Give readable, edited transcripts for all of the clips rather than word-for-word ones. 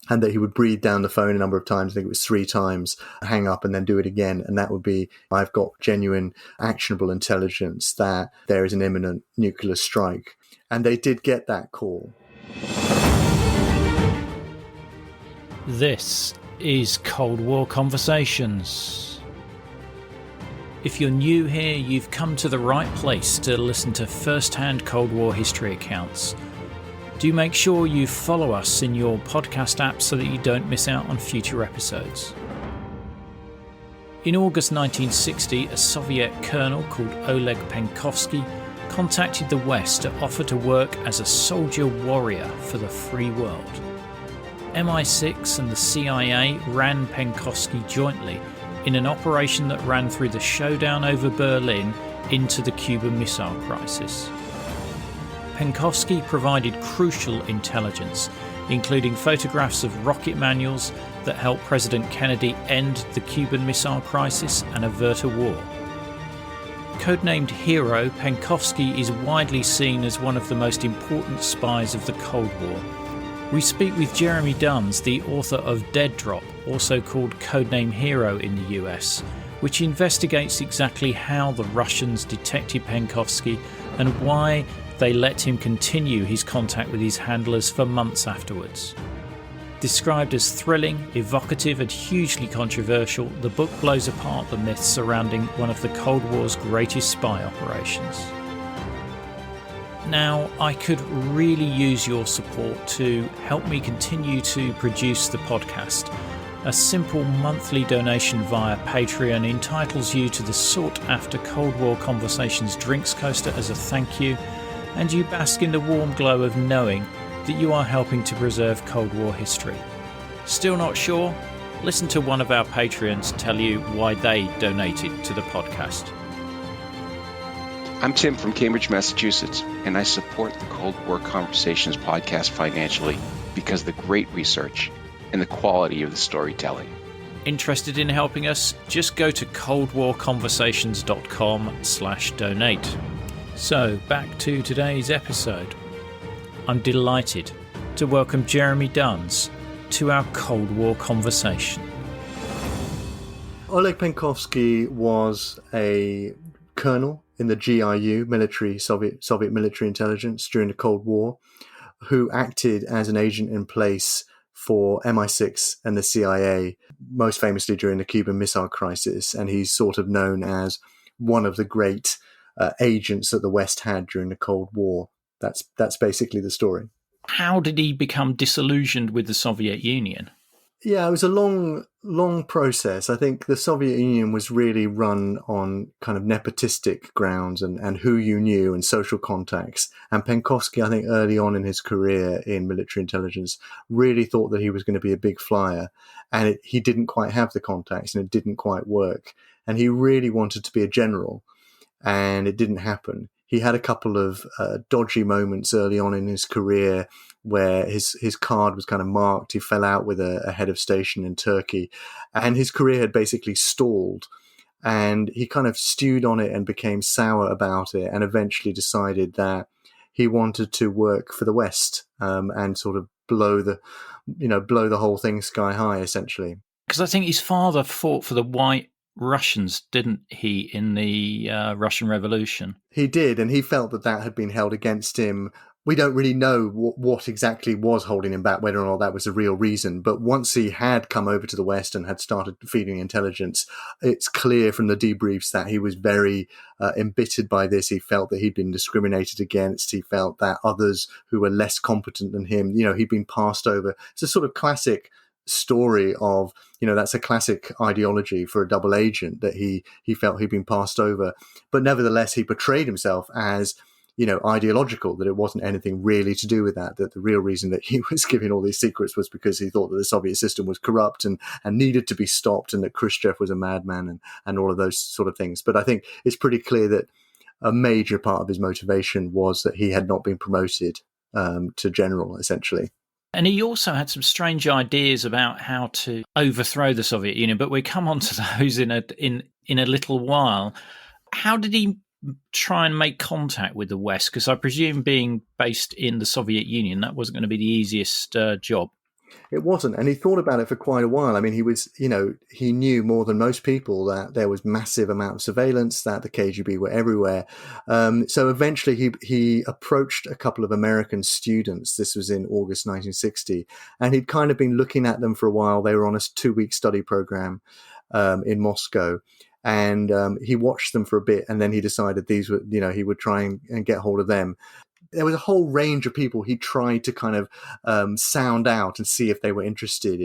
and that he would breathe down the phone a number of times. I think it was 3 times, hang up and then do it again. And that would be, I've got genuine actionable intelligence that there is an imminent nuclear strike. And they did get that call. This is Cold War Conversations. If you're new here, you've come to the right place to listen to first-hand Cold War history accounts. Do make sure you follow us in your podcast app so that you don't miss out on future episodes. In August 1960, a Soviet colonel called Oleg Penkovsky contacted the West to offer to work as a soldier warrior for the free world. MI6 and the CIA ran Penkovsky jointly in an operation that ran through the showdown over Berlin into the Cuban Missile Crisis. Penkovsky provided crucial intelligence, including photographs of rocket manuals that helped President Kennedy end the Cuban Missile Crisis and avert a war. Codenamed Hero, Penkovsky is widely seen as one of the most important spies of the Cold War. We speak with Jeremy Duns, the author of Dead Drop, also called Codename Hero in the US, which investigates exactly how the Russians detected Penkovsky and why they let him continue his contact with his handlers for months afterwards. Described as thrilling, evocative and hugely controversial, the book blows apart the myths surrounding one of the Cold War's greatest spy operations. Now, I could really use your support to help me continue to produce the podcast. A simple monthly donation via Patreon entitles you to the sought-after Cold War Conversations drinks coaster as a thank you, and you bask in the warm glow of knowing that you are helping to preserve Cold War history. Still not sure? Listen to one of our Patreons tell you why they donated to the podcast. I'm Tim from Cambridge, Massachusetts, and I support the Cold War Conversations podcast financially because of the great research and the quality of the storytelling. Interested in helping us? Just go to coldwarconversations.com/donate. So, back to today's episode. I'm delighted to welcome Jeremy Duns to our Cold War conversation. Oleg Penkovsky was a colonel in the GRU, Soviet military intelligence during the Cold War, who acted as an agent in place for MI6 and the CIA, most famously during the Cuban Missile Crisis. And he's sort of known as one of the great agents that the West had during the Cold War. That's basically the story. How did he become disillusioned with the Soviet Union? Yeah, it was a long process. I think the Soviet Union was really run on kind of nepotistic grounds and who you knew and social contacts. And Penkovsky, I think early on in his career in military intelligence, really thought that he was going to be a big flyer. And he didn't quite have the contacts and it didn't quite work. And he really wanted to be a general. And it didn't happen. He had a couple of dodgy moments early on in his career where his card was kind of marked. He fell out with a head of station in Turkey, and his career had basically stalled. And he kind of stewed on it and became sour about it, and eventually decided that he wanted to work for the West and sort of blow the whole thing sky high, essentially. Because I think his father fought for the White Russians, didn't he, in the Russian Revolution? He did, and he felt that had been held against him. We don't really know what exactly was holding him back, whether or not that was the real reason. But once he had come over to the West and had started feeding intelligence, it's clear from the debriefs that he was very embittered by this. He felt that he'd been discriminated against. He felt that others who were less competent than him, he'd been passed over. It's a sort of classic story of, that's a classic ideology for a double agent, that he felt he'd been passed over. But nevertheless, he portrayed himself as, ideological, that it wasn't anything really to do with that the real reason that he was giving all these secrets was because he thought that the Soviet system was corrupt and needed to be stopped, and that Khrushchev was a madman and all of those sort of things. But I think it's pretty clear that a major part of his motivation was that he had not been promoted to general, essentially. And he also had some strange ideas about how to overthrow the Soviet Union, but we'll come on to those in a little while. How did he try and make contact with the West? Because I presume being based in the Soviet Union, that wasn't going to be the easiest job. It wasn't, and he thought about it for quite a while. I mean, he knew more than most people that there was massive amount of surveillance, that the KGB were everywhere. So eventually he approached a couple of American students. This was in August 1960, and he'd kind of been looking at them for a while. They were on a 2-week study program in Moscow. And he watched them for a bit, and then he decided these were, he would try and get hold of them. There was a whole range of people he tried to kind of sound out and see if they were interested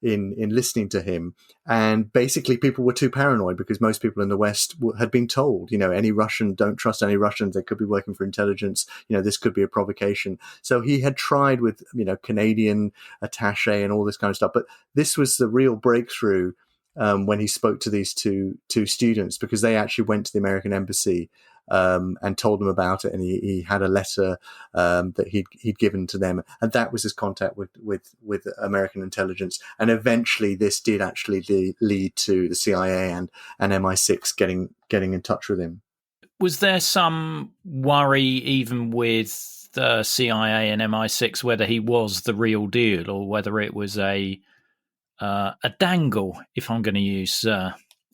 in listening to him. And basically people were too paranoid, because most people in the West had been told, any Russian, don't trust any Russians. They could be working for intelligence. This could be a provocation. So he had tried with, Canadian attaché and all this kind of stuff. But this was the real breakthrough when he spoke to these two students, because they actually went to the American embassy and told them about it, and he had a letter that he'd given to them, and that was his contact with American intelligence. And eventually, this did actually lead to the CIA and MI6 getting in touch with him. Was there some worry, even with the CIA and MI6, whether he was the real deal or whether it was a dangle, if I'm going to use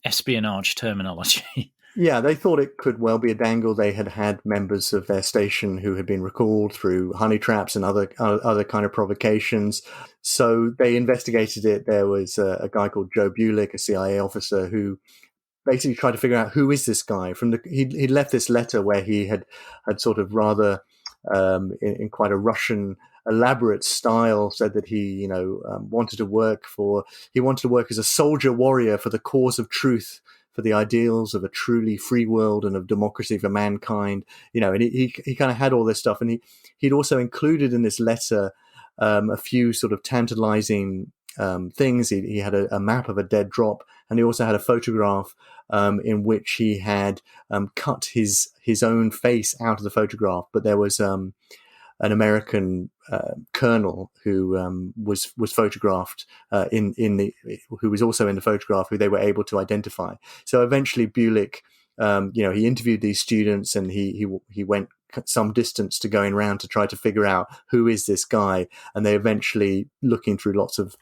espionage terminology? Yeah, they thought it could well be a dangle. They had members of their station who had been recalled through honey traps and other kind of provocations. So they investigated it. There was a guy called Joe Bulick, a CIA officer, who basically tried to figure out who is this guy. He left this letter where he had sort of rather in quite a Russian elaborate style said that he wanted to work as a soldier warrior for the cause of truth, for the ideals of a truly free world and of democracy for mankind, and he kind of had all this stuff. And he'd also included in this letter a few sort of tantalizing things. He had a map of a dead drop, and he also had a photograph in which he had cut his own face out of the photograph. But there was an American colonel who was photographed who was also in the photograph, who they were able to identify. So eventually Bulick, he interviewed these students, and he went some distance to going around to try to figure out who is this guy. And they eventually, looking through lots of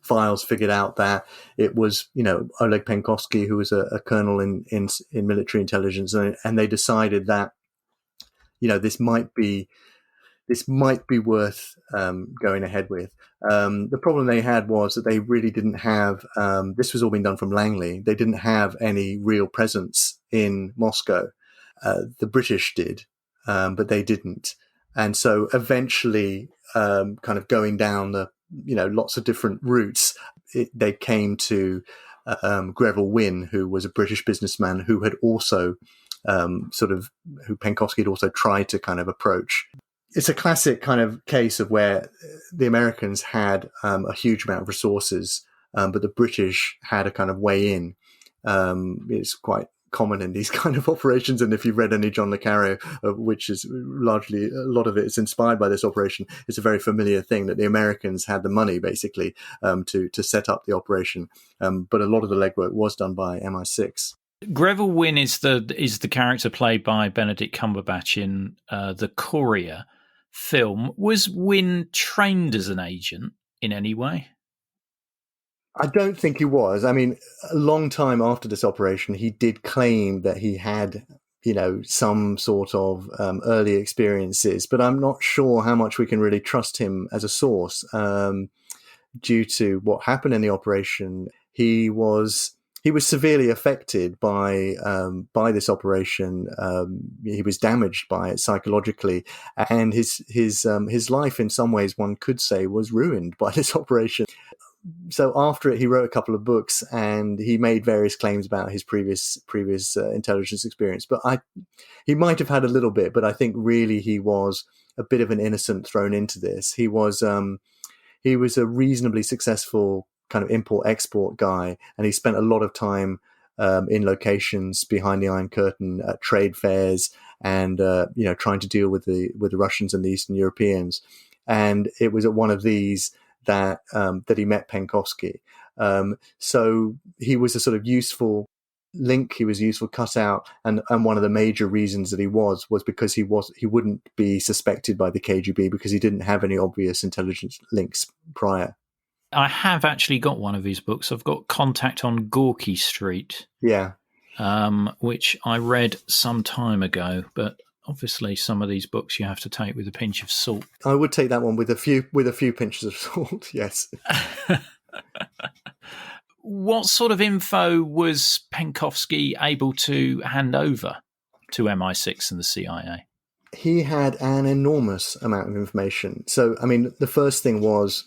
files, figured out that it was, Oleg Penkovsky, who was a colonel in military intelligence. And they decided that, this might be worth going ahead with. The problem they had was that they really didn't have, this was all being done from Langley. They didn't have any real presence in Moscow. The British did, but they didn't. And so eventually, kind of going down the, lots of different routes, they came to Greville Wynn, who was a British businessman who had also who Penkovsky had also tried to kind of approach. It's a classic kind of case of where the Americans had a huge amount of resources, but the British had a kind of way in. It's quite common in these kind of operations, and if you've read any John le Carre, which is largely, a lot of it is inspired by this operation, it's a very familiar thing that the Americans had the money basically to set up the operation, but a lot of the legwork was done by MI6. Greville Wynn is the character played by Benedict Cumberbatch in the Courier film. Was Wynn trained as an agent in any way? I don't think he was. I mean, a long time after this operation, he did claim that he had, some sort of early experiences, but I'm not sure how much we can really trust him as a source due to what happened in the operation. He was severely affected by this operation. He was damaged by it psychologically, and his life, in some ways, one could say, was ruined by this operation. So after it, he wrote a couple of books, and he made various claims about his previous intelligence experience. But he might have had a little bit, but I think really he was a bit of an innocent thrown into this. He was a reasonably successful kind of import-export guy, and he spent a lot of time in locations behind the Iron Curtain at trade fairs, and trying to deal with the Russians and the Eastern Europeans. And it was at one of these that he met Penkovsky. So he was a sort of useful link he was used for cut out, and one of the major reasons that he was because he wouldn't be suspected by the KGB because he didn't have any obvious intelligence links prior. I have actually got one of his books. I've got Contact on Gorky Street. Yeah. Which I read some time ago, but obviously some of these books you have to take with a pinch of salt. I would take that one with a few pinches of salt, yes. What sort of info was Penkovsky able to hand over to MI6 and the CIA? He had an enormous amount of information. So, I mean, the first thing was,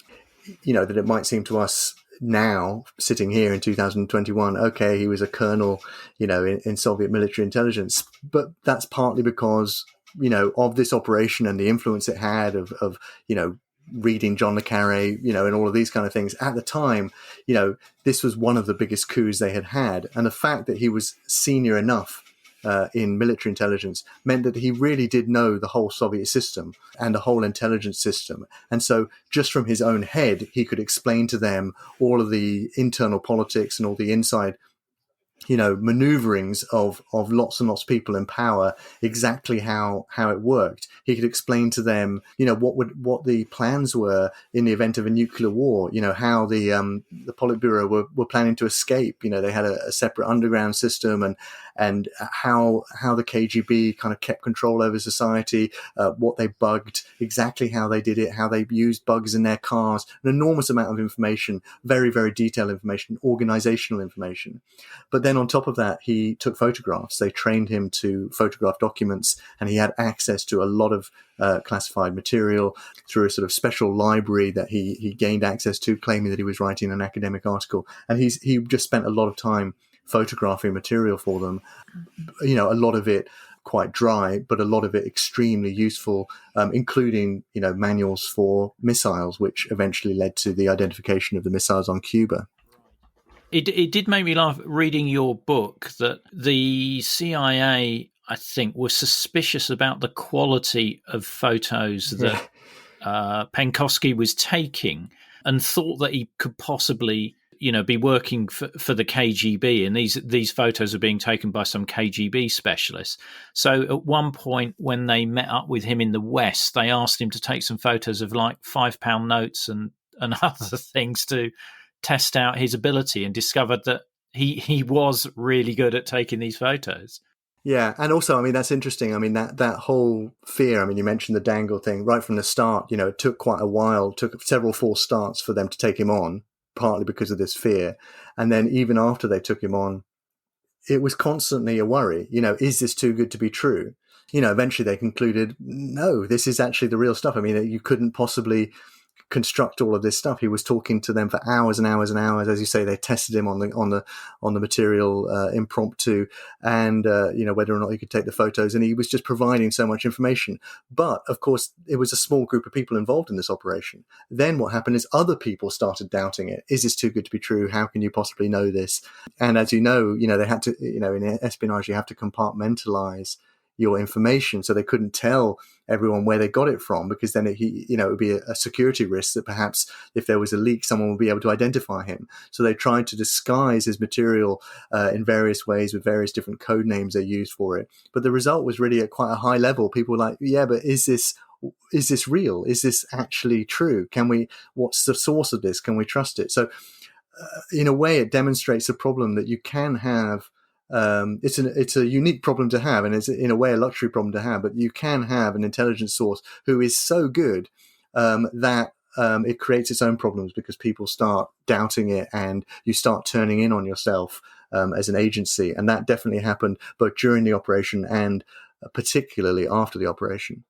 that it might seem to us now, sitting here in 2021, okay, he was a colonel, in Soviet military intelligence. But that's partly because, of this operation and the influence it had of reading John le Carré, and all of these kind of things. At the time, this was one of the biggest coups they had. And the fact that he was senior enough in military intelligence meant that he really did know the whole Soviet system and the whole intelligence system. And so just from his own head, he could explain to them all of the internal politics and all the inside maneuverings of lots and lots of people in power, exactly how it worked. He could explain to them, what the plans were in the event of a nuclear war, how the Politburo were planning to escape. They had a separate underground system, and how the KGB kind of kept control over society, what they bugged, exactly how they did it, how they used bugs in their cars, an enormous amount of information, very, very detailed information, organizational information. But then on top of that, he took photographs. They trained him to photograph documents, and he had access to a lot of classified material through a sort of special library that he gained access to, claiming that he was writing an academic article. And he just spent a lot of time photographing material for them. A lot of it quite dry, but a lot of it extremely useful, including, manuals for missiles, which eventually led to the identification of the missiles on Cuba. It did make me laugh reading your book that the CIA, I think, was suspicious about the quality of photos that Penkovsky was taking, and thought that he could possibly, be working for the KGB, and these photos are being taken by some KGB specialists. So at one point when they met up with him in the West, they asked him to take some photos of like £5 notes and other things to test out his ability, and discovered that he was really good at taking these photos. Yeah, and also, I mean, that's interesting. I mean, that whole fear, I mean, you mentioned the dangle thing right from the start. It took quite a while, took several false starts for them to take him on, partly because of this fear. And then even after they took him on, it was constantly a worry, is this too good to be true? Eventually they concluded, no, this is actually the real stuff. I mean, you couldn't possibly construct all of this stuff. He was talking to them for hours and hours and hours. As you say, they tested him on the material impromptu, and whether or not he could take the photos, and he was just providing so much information. But of course, it was a small group of people involved in this operation. Then what happened is other people started doubting it. Is this too good to be true? How can you possibly know this? And as they had to, in espionage, you have to compartmentalize your information, so they couldn't tell everyone where they got it from, because then it would be a security risk that perhaps if there was a leak, someone would be able to identify him. So they tried to disguise his material in various ways with various different code names they used for it. But the result was really at quite a high level. People were like, yeah, but is this real? Is this actually true? What's the source of this? Can we trust it? So in a way, it demonstrates a problem that you can have. It's a unique problem to have, and it's in a way a luxury problem to have, but you can have an intelligence source who is so good that it creates its own problems, because people start doubting it and you start turning in on yourself as an agency. And that definitely happened both during the operation and particularly after the operation.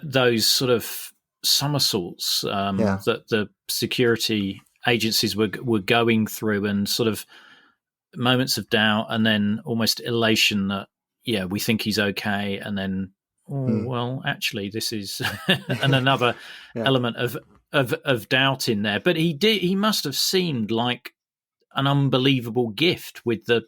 Those sort of somersaults that the security agencies were going through, and sort of moments of doubt, and then almost elation that, we think he's okay, and then, well, actually this is and another element of doubt in there. But he must have seemed like an unbelievable gift with the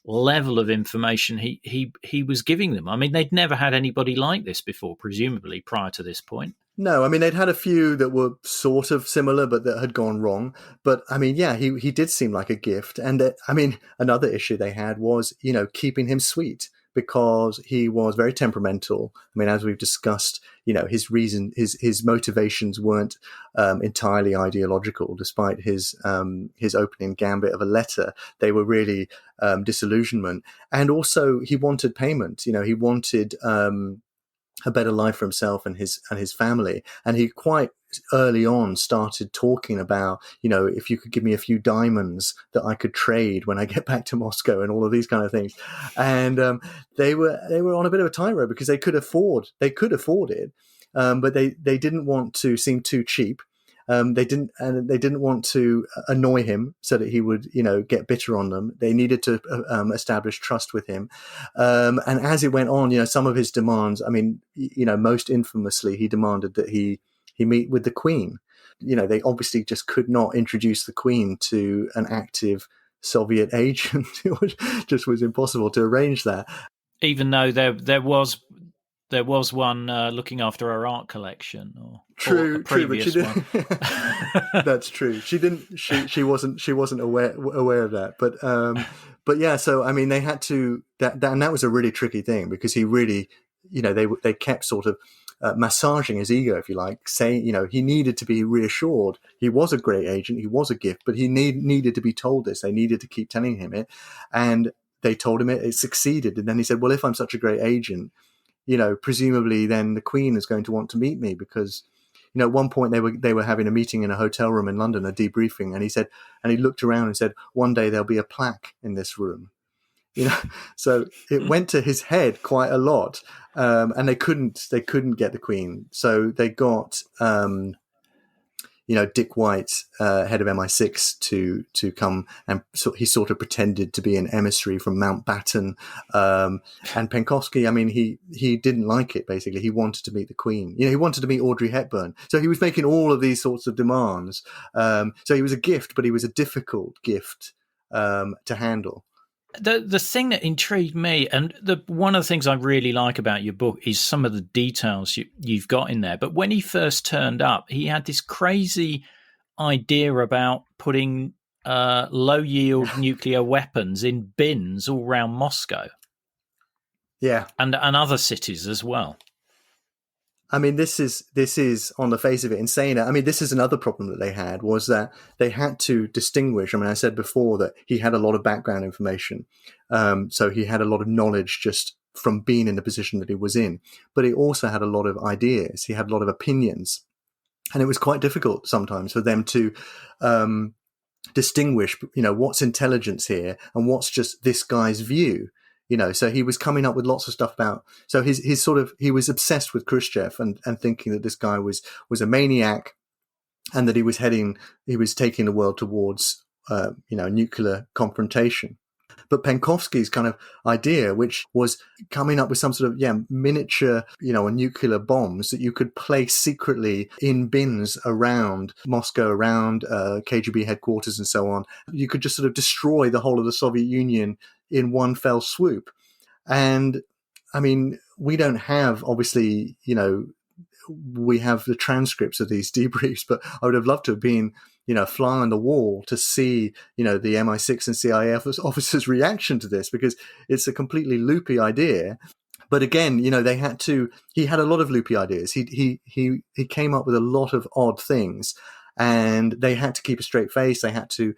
level of information he was giving them. I mean, they'd never had anybody like this before, presumably, prior to this point. No, I mean, they'd had a few that were sort of similar, but that had gone wrong. But I mean, yeah, he did seem like a gift. And I mean, another issue they had was, keeping him sweet, because he was very temperamental. I mean, as we've discussed, his motivations weren't entirely ideological, despite his opening gambit of a letter. They were really disillusionment. And also he wanted payment. He wanted, a better life for himself and his family. And he quite early on started talking about, if you could give me a few diamonds that I could trade when I get back to Moscow, and all of these kind of things. And they were on a bit of a tightrope, because they could afford it, but they didn't want to seem too cheap. They didn't want to annoy him so that he would, get bitter on them. They needed to establish trust with him. And as it went on, some of his demands, I mean, most infamously, he demanded that he meet with the Queen. They obviously just could not introduce the Queen to an active Soviet agent. It just was impossible to arrange that. Even though there was one looking after her art collection, or true, but she didn't. That's true. She didn't. She wasn't aware of that. But yeah. So I mean, they had to and that was a really tricky thing, because he really, they kept sort of massaging his ego, if you like, saying, he needed to be reassured. He was a great agent. He was a gift, but he needed to be told this. They needed to keep telling him it, and they told him it. It succeeded, and then he said, "Well, if I'm such a great agent, presumably then the Queen is going to want to meet me," because, at one point they were having a meeting in a hotel room in London, a debriefing, and he looked around and said, "One day there'll be a plaque in this room." So it went to his head quite a lot, and they couldn't get the Queen. So they got, Dick White, head of MI6, to come, and he sort of pretended to be an emissary from Mountbatten. And Penkovsky, I mean, he didn't like it, basically. He wanted to meet the Queen. He wanted to meet Audrey Hepburn. So he was making all of these sorts of demands. So he was a gift, but he was a difficult gift to handle. The thing that intrigued me, and one of the things I really like about your book, is some of the details you've got in there. But when he first turned up, he had this crazy idea about putting low-yield nuclear weapons in bins all around Moscow. Yeah. And other cities as well. I mean, this is on the face of it insane. I mean, this is another problem that they had, was that they had to distinguish. I mean, I said before that he had a lot of background information. So he had a lot of knowledge just from being in the position that he was in, but he also had a lot of ideas. He had a lot of opinions, and it was quite difficult sometimes for them to distinguish, what's intelligence here and what's just this guy's view. So he was coming up with lots of stuff about. So he was obsessed with Khrushchev and thinking that this guy was a maniac, and that he was taking the world towards nuclear confrontation. But Penkovsky's kind of idea, which was coming up with some sort of miniature nuclear bombs that you could place secretly in bins around Moscow, around KGB headquarters, and so on. You could just sort of destroy the whole of the Soviet Union in one fell swoop. And I mean, we don't have, obviously, we have the transcripts of these debriefs, but I would have loved to have been, fly on the wall to see, the MI6 and CIA officers' reaction to this, because it's a completely loopy idea. But again, he had a lot of loopy ideas. He came up with a lot of odd things, and they had to keep a straight face. They had to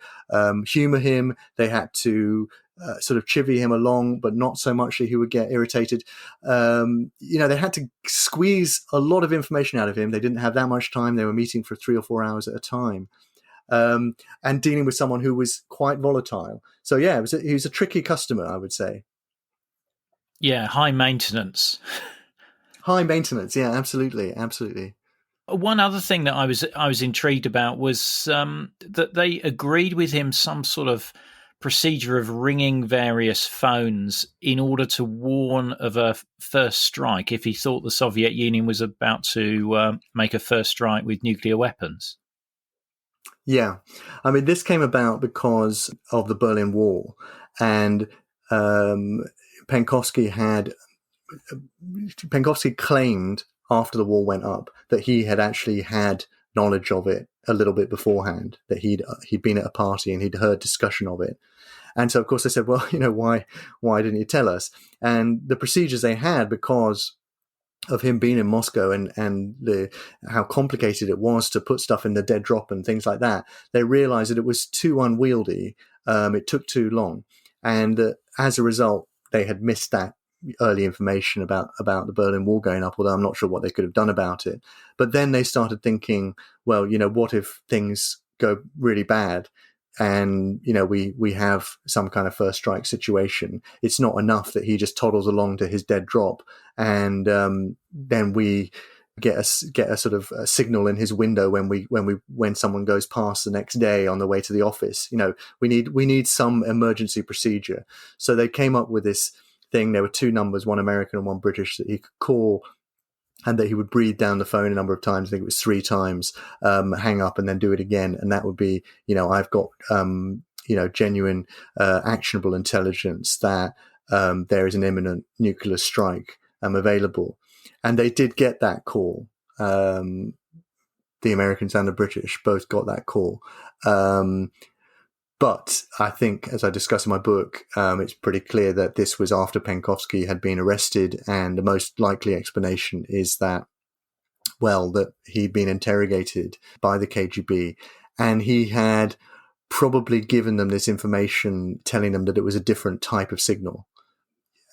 humor him. They had to sort of chivvy him along, but not so much that he would get irritated. They had to squeeze a lot of information out of him. They didn't have that much time. They were meeting for 3 or 4 hours at a time, and dealing with someone who was quite volatile. So yeah, he was a tricky customer, I would say. Yeah, high maintenance. High maintenance. Yeah, absolutely. One other thing that I was intrigued about was that they agreed with him some sort of procedure of ringing various phones in order to warn of a first strike if he thought the Soviet Union was about to make a first strike with nuclear weapons. Yeah. I mean, this came about because of the Berlin Wall, and Penkovsky claimed after the war went up, that he had actually had knowledge of it a little bit beforehand, that he'd been at a party and he'd heard discussion of it. And so, of course, they said, well, why didn't you tell us? And the procedures they had, because of him being in Moscow and how complicated it was to put stuff in the dead drop and things like that, they realized that it was too unwieldy. It took too long. And as a result, they had missed that early information about the Berlin Wall going up, although I'm not sure what they could have done about it. But then they started thinking, well, what if things go really bad and, we have some kind of first strike situation? It's not enough that he just toddles along to his dead drop and then we get a sort of a signal in his window when someone goes past the next day on the way to the office. We need some emergency procedure. So they came up with this thing. There were two numbers, one American and one British, that he could call, and that he would breathe down the phone a number of times. I think it was 3 times, hang up and then do it again. And that would be, I've got, genuine, actionable intelligence that there is an imminent nuclear strike available. And they did get that call. The Americans and the British both got that call. But I think, as I discuss in my book, it's pretty clear that this was after Penkovsky had been arrested, and the most likely explanation is that he'd been interrogated by the KGB, and he had probably given them this information telling them that it was a different type of signal,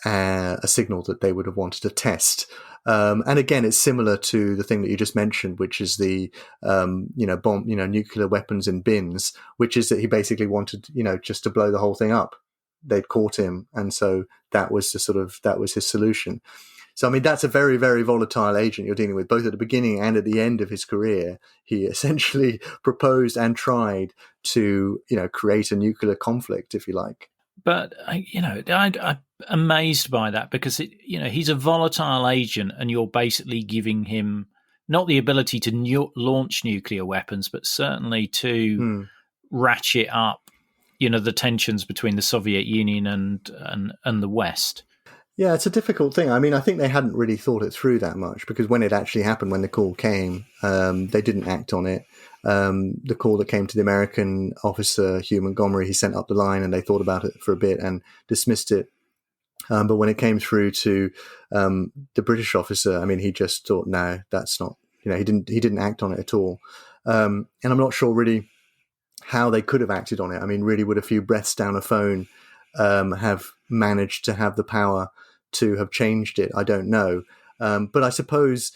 a signal that they would have wanted to test. And again, it's similar to the thing that you just mentioned, which is the, bomb, nuclear weapons in bins, which is that he basically wanted, just to blow the whole thing up. They'd caught him. And so that was his solution. So, I mean, that's a very, very volatile agent you're dealing with, both at the beginning and at the end of his career. He essentially proposed and tried to, create a nuclear conflict, if you like. But, I'm amazed by that, because, he's a volatile agent and you're basically giving him not the ability to launch nuclear weapons, but certainly to ratchet up, the tensions between the Soviet Union and the West. Yeah, it's a difficult thing. I mean, I think they hadn't really thought it through that much, because when it actually happened, when the call came, they didn't act on it. The call that came to the American officer, Hugh Montgomery, he sent up the line and they thought about it for a bit and dismissed it. But when it came through to the British officer, I mean, he just thought, no, that's not, he didn't act on it at all. And I'm not sure really how they could have acted on it. I mean, really, would a few breaths down a phone have managed to have the power to have changed it? I don't know. But I suppose,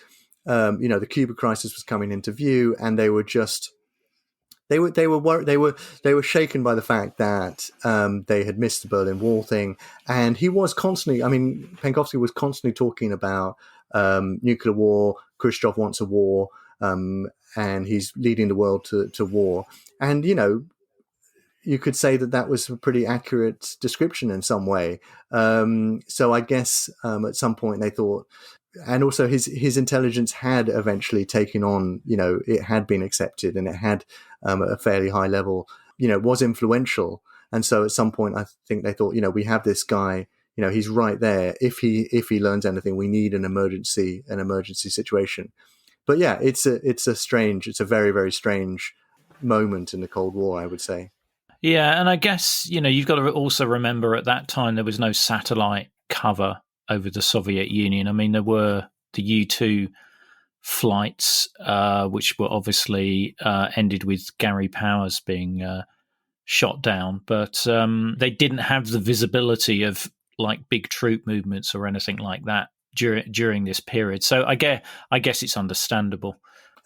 the Cuba crisis was coming into view, and they were just, they were shaken by the fact that they had missed the Berlin Wall thing. And he was constantly, Penkovsky was constantly talking about nuclear war. Khrushchev wants a war, and he's leading the world to war. And, you could say that was a pretty accurate description in some way. So I guess at some point they thought, and also his intelligence had eventually taken on, it had been accepted and it had a fairly high level, was influential. And so at some point I think they thought, we have this guy, he's right there. If he learns anything, we need an emergency situation. But yeah, it's a very, very strange moment in the Cold War, I would say. Yeah, and I guess, you've got to also remember at that time there was no satellite cover over the Soviet Union. I mean, there were the U-2 flights, which were obviously ended with Gary Powers being shot down, but they didn't have the visibility of like big troop movements or anything like that during this period. So I guess it's understandable.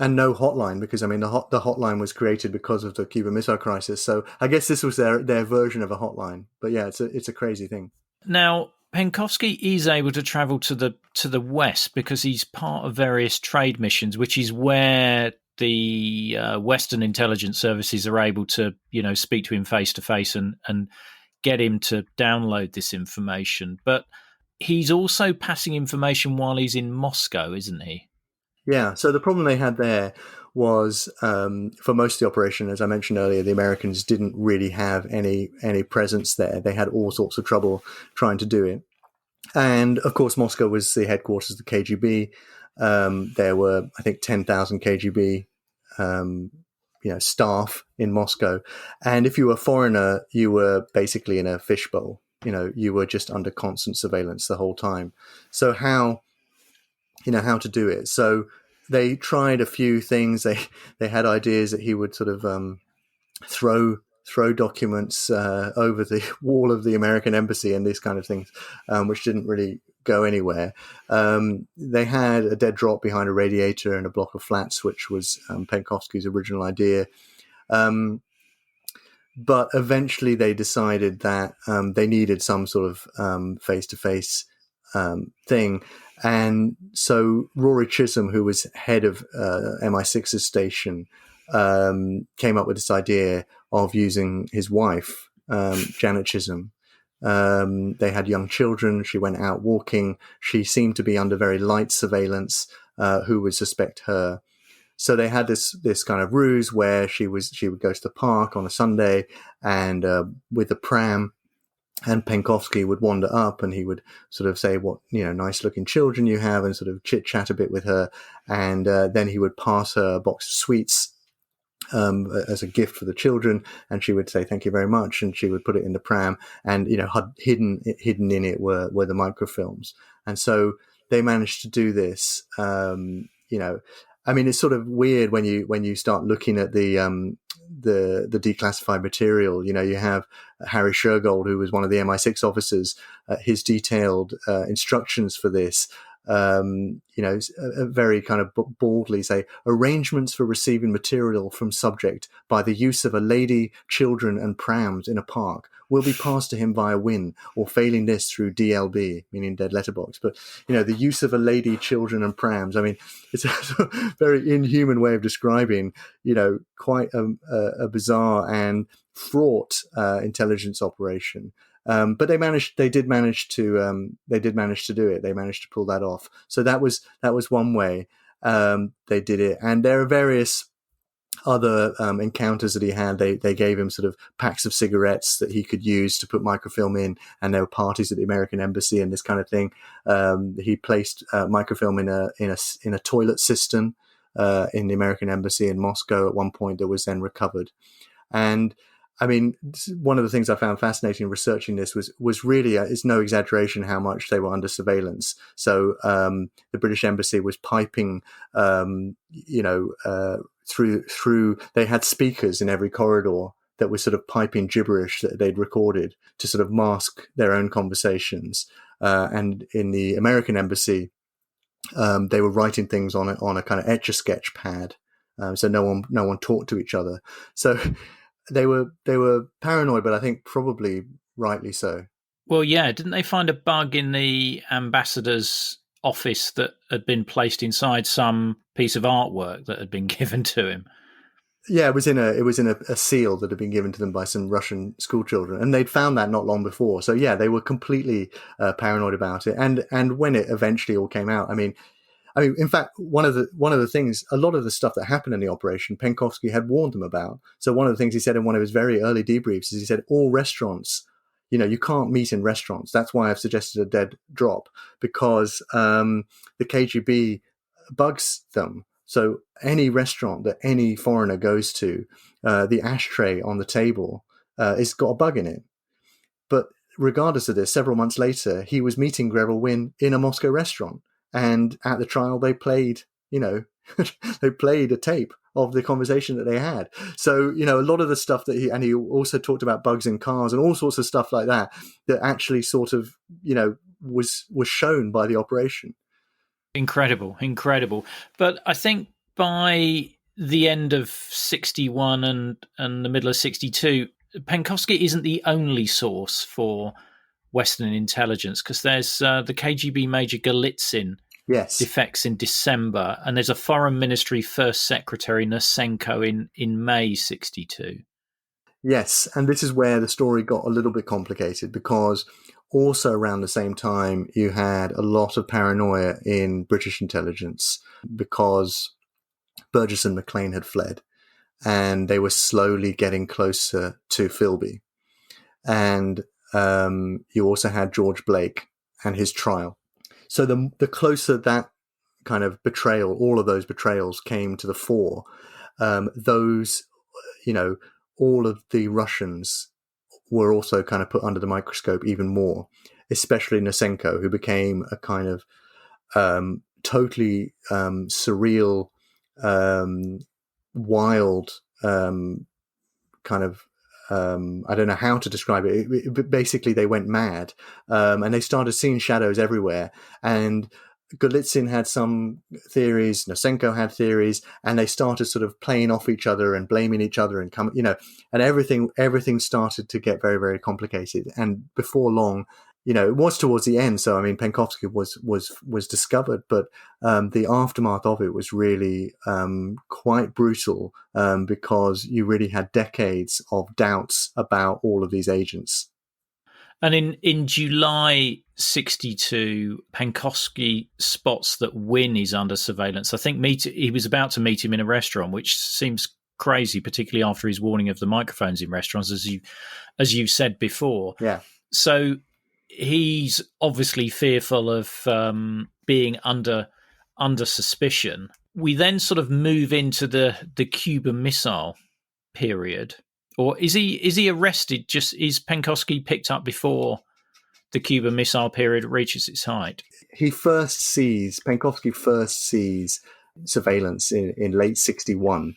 And no hotline, because the hotline was created because of the Cuban Missile Crisis. So I guess this was their version of a hotline. But yeah, it's a crazy thing. Now, Penkovsky is able to travel to the West because he's part of various trade missions, which is where the Western intelligence services are able to, speak to him face to face and get him to download this information. But he's also passing information while he's in Moscow, isn't he? Yeah, so the problem they had there was, for most of the operation, as I mentioned earlier, the Americans didn't really have any presence there. They had all sorts of trouble trying to do it. And, of course, Moscow was the headquarters of the KGB. There were, I think, 10,000 KGB staff in Moscow. And if you were a foreigner, you were basically in a fishbowl. You were just under constant surveillance the whole time. So how to do it? So they tried a few things. They had ideas that he would sort of throw documents over the wall of the American embassy and these kind of things, which didn't really go anywhere. They had a dead drop behind a radiator in a block of flats, which was Penkovsky's original idea. But eventually they decided that they needed some sort of face-to-face thing. And so Rory Chisholm, who was head of MI6's station, came up with this idea of using his wife, Janet Chisholm. They had young children. She went out walking. She seemed to be under very light surveillance. Who would suspect her? So they had this kind of ruse where she would go to the park on a Sunday and with a pram, and Penkovsky would wander up and he would sort of say, what, nice looking children you have, and sort of chit chat a bit with her. And then he would pass her a box of sweets as a gift for the children, and she would say thank you very much, and she would put it in the pram, and hidden in it were the microfilms. And so they managed to do this. It's sort of weird when you start looking at the declassified material. You have Harry Shergold, who was one of the MI6 officers, his detailed instructions for this. Very kind of baldly say, arrangements for receiving material from subject by the use of a lady, children and prams in a park will be passed to him via Wynn, or failing this through DLB, meaning dead letterbox. But, the use of a lady, children and prams, it's a very inhuman way of describing, quite a bizarre and fraught intelligence operation. But they did manage to do it. They managed to pull that off. So that was one way they did it. And there are various other encounters that he had. They gave him sort of packs of cigarettes that he could use to put microfilm in, and there were parties at the American embassy and this kind of thing. He placed microfilm in a toilet cistern in the American embassy in Moscow at one point that was then recovered. And one of the things I found fascinating researching this was really, it's no exaggeration how much they were under surveillance. So the British embassy was piping, through. They had speakers in every corridor that were sort of piping gibberish that they'd recorded to sort of mask their own conversations. And in the American embassy, they were writing things on a kind of Etch-a-Sketch pad, so no one talked to each other. So. They were paranoid, but I think probably rightly so. Well, yeah, didn't they find a bug in the ambassador's office that had been placed inside some piece of artwork that had been given to him? Yeah, it was in a seal that had been given to them by some Russian school children, and they'd found that not long before. So yeah, they were completely paranoid about it. And when it eventually all came out, in fact, one of the things, a lot of the stuff that happened in the operation, Penkovsky had warned them about. So one of the things he said in one of his very early debriefs is he said, all restaurants, you can't meet in restaurants. That's why I've suggested a dead drop, because the KGB bugs them. So any restaurant that any foreigner goes to, the ashtray on the table has got a bug in it. But regardless of this, several months later, he was meeting Greville Wynn in a Moscow restaurant. And at the trial, they played, they played a tape of the conversation that they had. So, a lot of the stuff that he also talked about bugs in cars and all sorts of stuff like that actually sort of, was shown by the operation. Incredible. But I think by the end of 61 and the middle of 62, Penkovsky isn't the only source for Western intelligence, because there's the KGB Major Golitsyn defects in December, and there's a Foreign Ministry First Secretary Nosenko in May 62. Yes, and this is where the story got a little bit complicated, because also around the same time you had a lot of paranoia in British intelligence, because Burgess and Maclean had fled and they were slowly getting closer to Philby. And you also had George Blake and his trial. So the closer that kind of betrayal, all of those betrayals came to the fore. Those, all of the Russians were also kind of put under the microscope even more, especially Nosenko, who became a kind of totally surreal, wild kind of, I don't know how to describe it. Basically, they went mad, and they started seeing shadows everywhere. And Golitsyn had some theories, Nosenko had theories, and they started sort of playing off each other and blaming each other, and and everything started to get very, very complicated. And before long, it was towards the end. So I mean, Penkovsky was discovered, but the aftermath of it was really quite brutal, because you really had decades of doubts about all of these agents. And in July 1962, Penkovsky spots that Wynn is under surveillance. I think he was about to meet him in a restaurant, which seems crazy, particularly after his warning of the microphones in restaurants, as you said before. Yeah. So he's obviously fearful of being under suspicion. We then sort of move into the Cuban Missile period. Or is he arrested? Is Penkovsky picked up before the Cuban Missile period reaches its height? Penkovsky first sees surveillance in late 1961,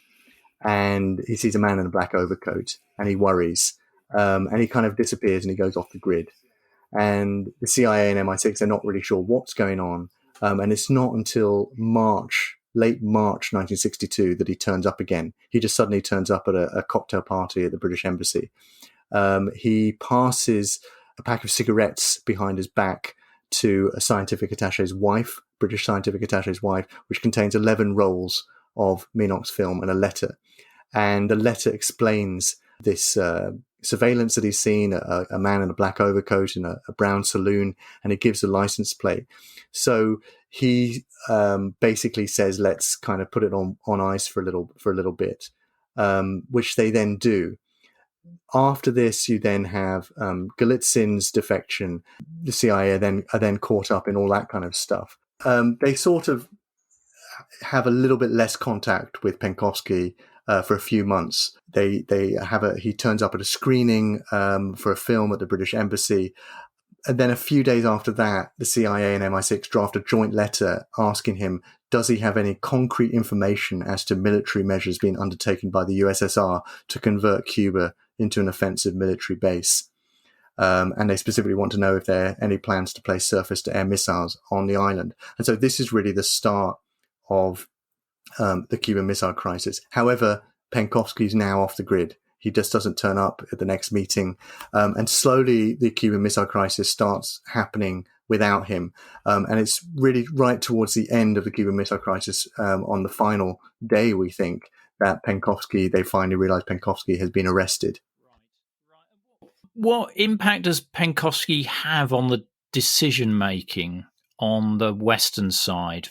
and he sees a man in a black overcoat, and he worries, and he kind of disappears and he goes off the grid. And the CIA and MI6 are not really sure what's going on, and it's not until late March 1962 that he turns up again. He just suddenly turns up at a cocktail party at the British Embassy. He passes a pack of cigarettes behind his back to a scientific attache's wife, British scientific attache's wife, which contains 11 rolls of Minox film and a letter. And the letter explains this surveillance that he's seen, a man in a black overcoat in a brown saloon, and it gives a license plate. So he basically says, let's kind of put it on ice for a little bit, which they then do. After this, you then have Golitsyn's defection. The CIA are then caught up in all that kind of stuff. They sort of have a little bit less contact with Penkovsky for a few months. He turns up at a screening for a film at the British Embassy. And then a few days after that, the CIA and MI6 draft a joint letter asking him, does he have any concrete information as to military measures being undertaken by the USSR to convert Cuba into an offensive military base? And they specifically want to know if there are any plans to place surface-to-air missiles on the island. And so this is really the start of the Cuban Missile Crisis. However, Penkovsky's now off the grid. He just doesn't turn up at the next meeting. And slowly the Cuban Missile Crisis starts happening without him. And it's really right towards the end of the Cuban Missile Crisis, on the final day, we think, that they finally realize Penkovsky has been arrested. What impact does Penkovsky have on the decision-making on the Western side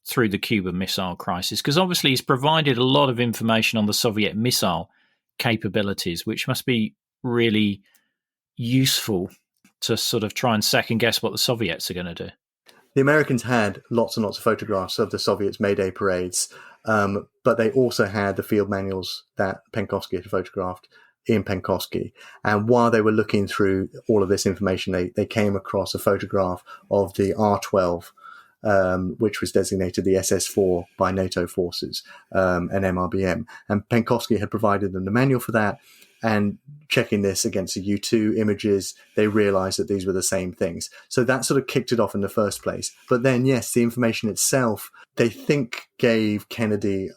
through the Cuban Missile Crisis? Because obviously he's provided a lot of information on the Soviet missile capabilities, which must be really useful to sort of try and second guess what the Soviets are going to do. The Americans had lots and lots of photographs of the Soviets' May Day parades, but they also had the field manuals that Penkovsky had photographed in Penkovsky. And while they were looking through all of this information, they came across a photograph of the R-12, which was designated the SS-4 by NATO forces, an MRBM. And Penkovsky had provided them the manual for that. And checking this against the U-2 images, they realized that these were the same things. So that sort of kicked it off in the first place. But then, yes, the information itself, they think gave Kennedy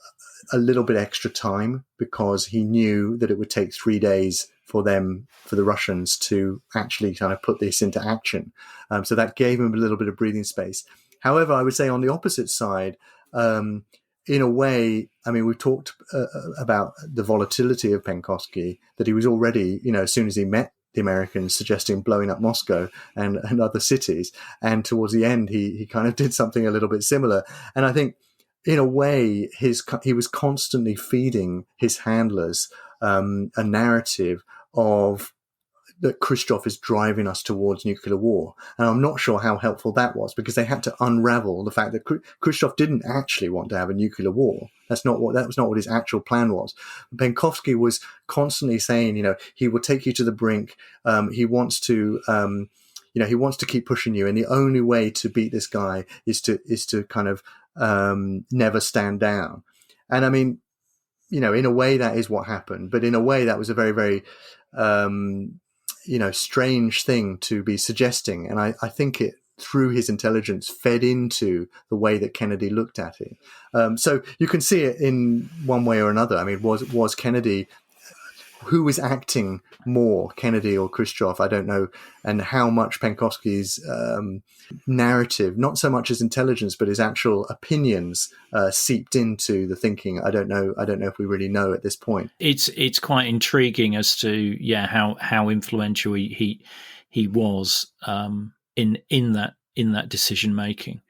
a little bit extra time, because he knew that it would take 3 days for the Russians to actually kind of put this into action. So that gave him a little bit of breathing space. However, I would say on the opposite side, in a way, I mean, we've talked about the volatility of Penkovsky, that he was already, as soon as he met the Americans, suggesting blowing up Moscow and other cities. And towards the end, he kind of did something a little bit similar. And I think, in a way, he was constantly feeding his handlers a narrative of that Khrushchev is driving us towards nuclear war. And I'm not sure how helpful that was, because they had to unravel the fact that Khrushchev didn't actually want to have a nuclear war. That was not what his actual plan was. Penkovsky was constantly saying, he will take you to the brink. He wants to, he wants to keep pushing you. And the only way to beat this guy is to kind of never stand down. And I mean, in a way that is what happened, but in a way that was a very, very, strange thing to be suggesting. And I think it, through his intelligence, fed into the way that Kennedy looked at it. So you can see it in one way or another. I mean, was Kennedy, who was acting more, Kennedy or Khrushchev? I don't know. And how much Penkovsky's narrative, not so much his intelligence, but his actual opinions seeped into the thinking. I don't know if we really know at this point. It's quite intriguing as to how influential he was in that decision making.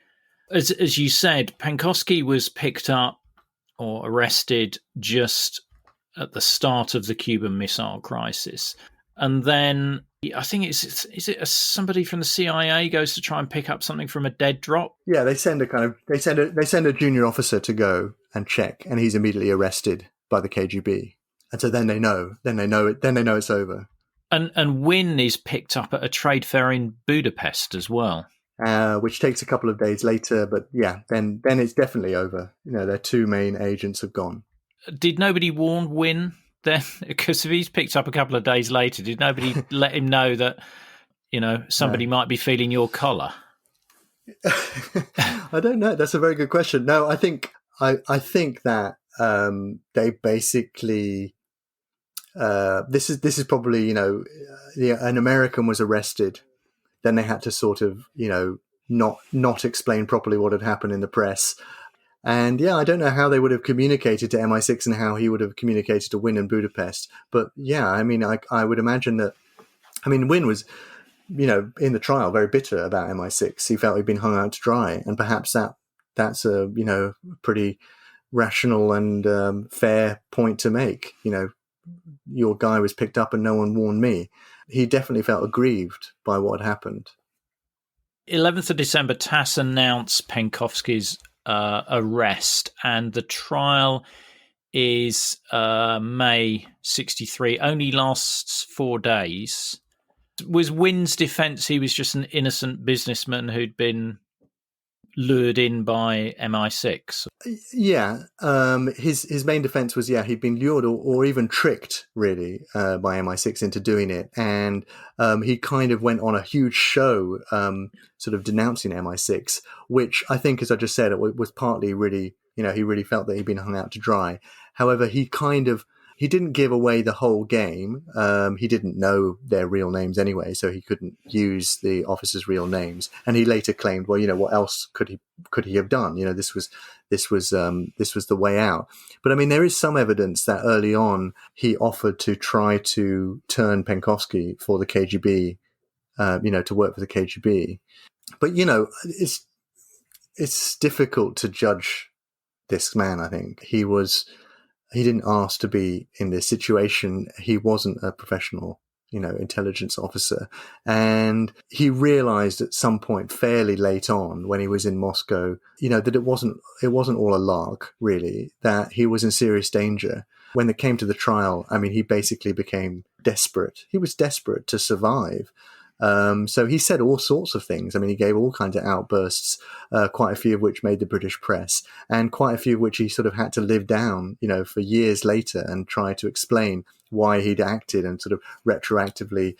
As you said, Pankovsky was picked up or arrested just at the start of the Cuban Missile Crisis, and then I think somebody from the CIA goes to try and pick up something from a dead drop. Yeah, they send a junior officer to go and check, and he's immediately arrested by the KGB, and so then they know it's over. And Wynn is picked up at a trade fair in Budapest as well, which takes a couple of days later. But yeah, then it's definitely over. Their two main agents have gone. Did nobody warn Wynn then? Because if he's picked up a couple of days later, did nobody let him know that somebody might be feeling your collar? I don't know. That's a very good question. No, I think that they basically. This is probably an American was arrested, then they had to sort of not explain properly what had happened in the press, and I don't know how they would have communicated to MI6 and how he would have communicated to Wynn in Budapest, but I mean I would imagine that Wynn was in the trial very bitter about MI6. He felt he'd been hung out to dry, and perhaps that's a pretty rational and fair point to make. Your guy was picked up and no one warned me. He definitely felt aggrieved by what happened. 11th of December, TASS announced Penkovsky's arrest, and the trial is May 1963, only lasts 4 days. Was Wynn's defence he was just an innocent businessman who'd been lured in by MI6? Yeah, his main defense was he'd been lured or even tricked really by MI6 into doing it, and he kind of went on a huge show sort of denouncing MI6, which I think, as I just said, it was partly really he really felt that he'd been hung out to dry. However, he didn't give away the whole game. He didn't know their real names anyway, so he couldn't use the officers' real names. And he later claimed, well, what else could he have done? This was the way out. But I mean, there is some evidence that early on he offered to try to turn Penkovsky for the KGB, to work for the KGB. But it's difficult to judge this man. I think he didn't ask to be in this situation. He wasn't a professional, intelligence officer. And he realized at some point fairly late on when he was in Moscow, that it wasn't all a lark, really, that he was in serious danger. When it came to the trial, I mean, he basically became desperate. He was desperate to survive. So he said all sorts of things. I mean, he gave all kinds of outbursts, quite a few of which made the British press, and quite a few of which he sort of had to live down, for years later and try to explain why he'd acted and sort of retroactively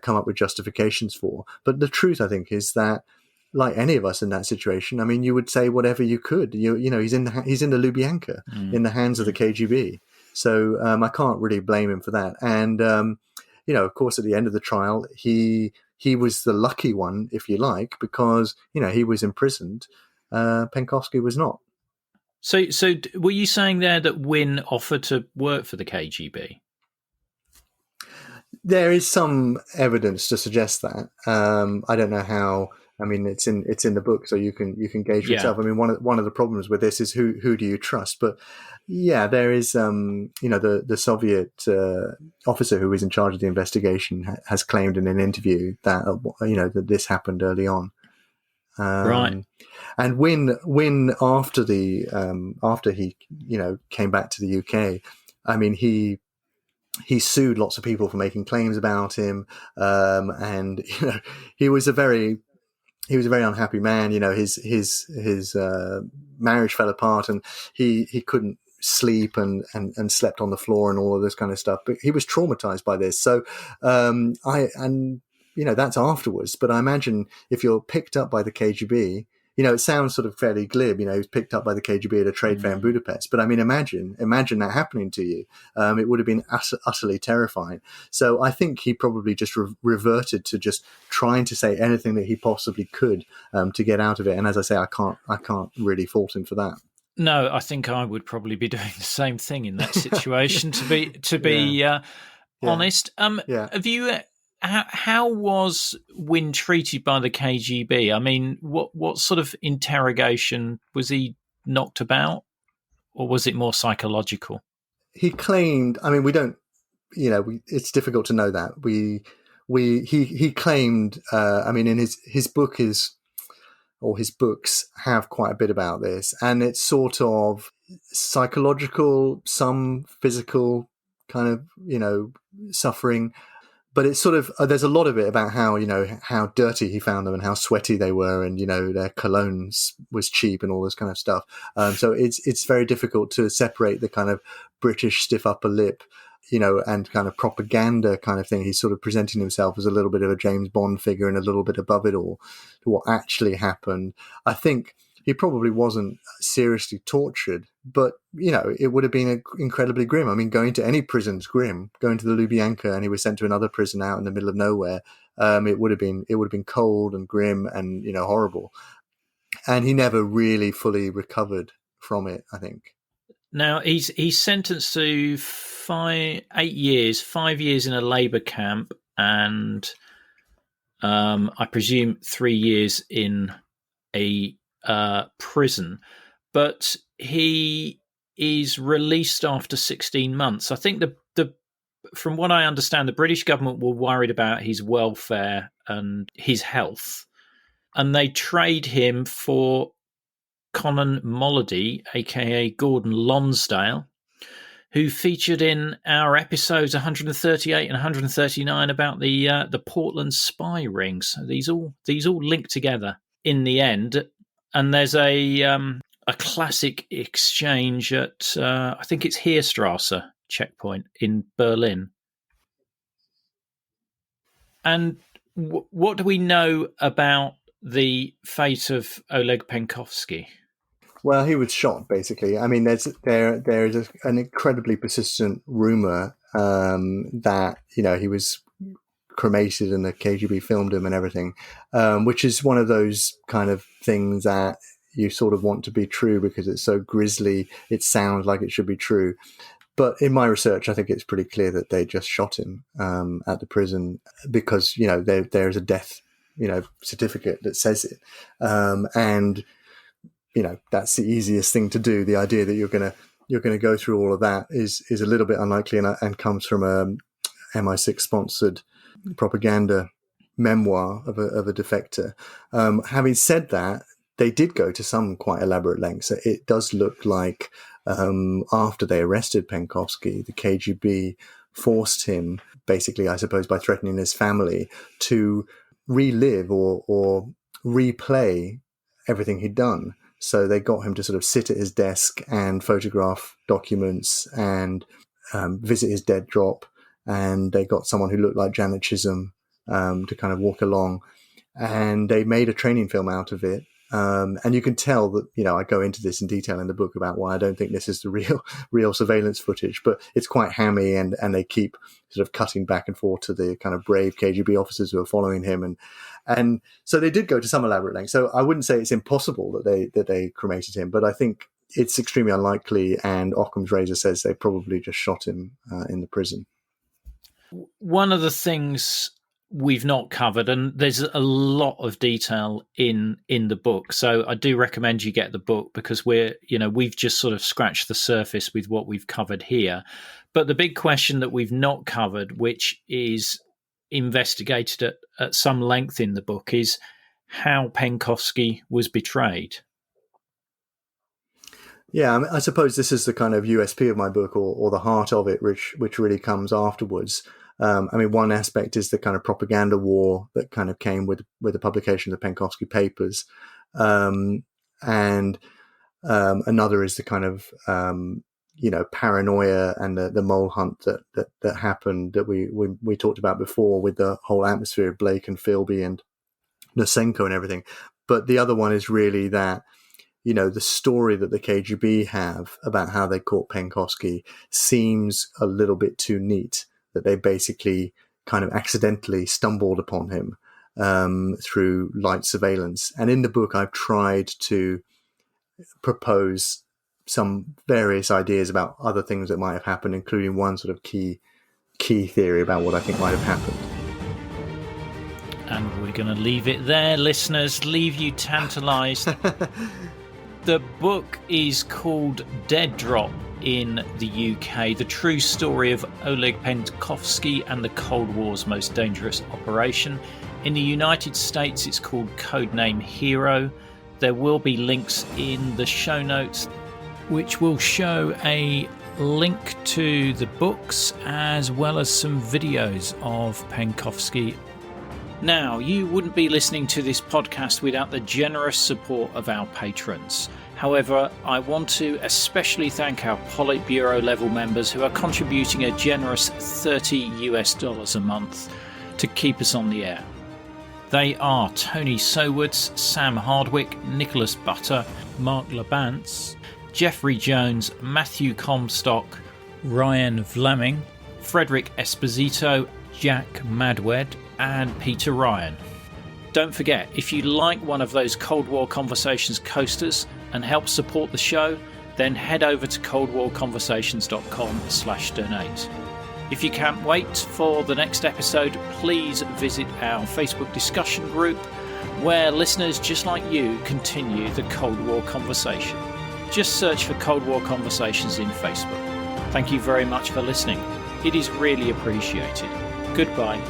come up with justifications for. But the truth, I think, is that, like any of us in that situation, I mean, you would say whatever you could. He's in the Lubyanka, in the hands of the KGB. So I can't really blame him for that. And of course, at the end of the trial, he was the lucky one, if you like, because, he was imprisoned. Penkovsky was not. So were you saying there that Wynn offered to work for the KGB? There is some evidence to suggest that. I don't know how I mean, it's in the book, so you can gauge for yourself. I mean, one of the problems with this is who do you trust? But yeah, there is the Soviet officer who was in charge of the investigation has claimed in an interview that that this happened early on. Right. And Wynn after after he came back to the UK, I mean he sued lots of people for making claims about him, and he was a very unhappy man. His marriage fell apart, and he couldn't sleep and slept on the floor and all of this kind of stuff. But he was traumatized by this. So that's afterwards. But I imagine if you're picked up by the KGB, it sounds sort of fairly glib. He was picked up by the KGB at a trade fair in Budapest. But I mean, imagine that happening to you. It would have been utterly terrifying. So I think he probably just reverted to just trying to say anything that he possibly could to get out of it. And as I say, I can't really fault him for that. No, I think I would probably be doing the same thing in that situation. to be honest, have you? How was Wynn treated by the KGB? I mean, what sort of interrogation was he knocked about, or was it more psychological? He claimed. I mean, we don't. It's difficult to know that. He claimed. I mean, in his book his books have quite a bit about this, and it's sort of psychological, some physical kind of suffering. But it's sort of there's a lot of it about how dirty he found them and how sweaty they were, and their cologne was cheap and all this kind of stuff. So it's very difficult to separate the kind of British stiff upper lip, and kind of propaganda kind of thing. He's sort of presenting himself as a little bit of a James Bond figure and a little bit above it all to what actually happened. I think he probably wasn't seriously tortured, but it would have been incredibly grim. I mean, going to any prison's grim. Going to the Lubyanka, and he was sent to another prison out in the middle of nowhere. It would have been cold and grim and horrible. And he never really fully recovered from it, I think. Now he's sentenced to 8 years, 5 years in a labour camp, and I presume 3 years in a prison, but he is released after 16 months. I think from what I understand, the British government were worried about his welfare and his health, and they trade him for Conan Molody, aka Gordon Lonsdale, who featured in our episodes 138 and 139 about the Portland spy rings. So these all link together in the end. And there's a classic exchange at I think it's Heerstrasse checkpoint in Berlin. And what do we know about the fate of Oleg Penkovsky? Well, he was shot, basically. I mean, there is an incredibly persistent rumor that he was cremated and the KGB filmed him and everything, which is one of those kind of things that you sort of want to be true because it's so grisly. It sounds like it should be true. But in my research, I think it's pretty clear that they just shot him at the prison because, there's a death, certificate that says it. And, that's the easiest thing to do. The idea that you're going to go through all of that is a little bit unlikely and comes from a MI6 sponsored propaganda memoir of a defector. Having said that, they did go to some quite elaborate lengths. It does look like after they arrested Penkovsky, the KGB forced him, basically, I suppose, by threatening his family, to relive or replay everything he'd done. So they got him to sort of sit at his desk and photograph documents and visit his dead drop. And they got someone who looked like Janet Chisholm to kind of walk along. And they made a training film out of it. And you can tell that, I go into this in detail in the book about why I don't think this is the real surveillance footage, but it's quite hammy and they keep sort of cutting back and forth to the kind of brave KGB officers who are following him. And so they did go to some elaborate lengths. So I wouldn't say it's impossible that they cremated him, but I think it's extremely unlikely. And Occam's razor says they probably just shot him in the prison. One of the things we've not covered, and there's a lot of detail in the book. So I do recommend you get the book, because we've just sort of scratched the surface with what we've covered here. But the big question that we've not covered, which is investigated at some length in the book, is how Penkovsky was betrayed. Yeah, I suppose this is the kind of USP of my book, or the heart of it, which really comes afterwards. One aspect is the kind of propaganda war that kind of came with the publication of the Penkovsky papers, and another is the kind of paranoia and the mole hunt that happened that we talked about before, with the whole atmosphere of Blake and Philby and Nosenko and everything. But the other one is really that, the story that the KGB have about how they caught Penkovsky seems a little bit too neat, that they basically kind of accidentally stumbled upon him through light surveillance. And in the book, I've tried to propose some various ideas about other things that might have happened, including one sort of key theory about what I think might have happened. And we're going to leave it there, listeners. Leave you tantalised. The book is called Dead Drop in the UK, the true story of Oleg Penkovsky and the Cold War's most dangerous operation. In the United States, it's called Codename Hero. There will be links in the show notes, which will show a link to the books as well as some videos of Penkovsky. Now, you wouldn't be listening to this podcast without the generous support of our patrons. However, I want to especially thank our Politburo level members who are contributing a generous $30 a month to keep us on the air. They are Tony Sowards, Sam Hardwick, Nicholas Butter, Mark Labance, Jeffrey Jones, Matthew Comstock, Ryan Vlaming, Frederick Esposito, Jack Madwed, and Peter Ryan. Don't forget, if you like one of those Cold War Conversations coasters and help support the show, then head over to coldwarconversations.com/donate. If you can't wait for the next episode, please visit our Facebook discussion group, where listeners just like you continue the Cold War conversation. Just search for Cold War Conversations in Facebook. Thank you very much for listening. It is really appreciated. Goodbye.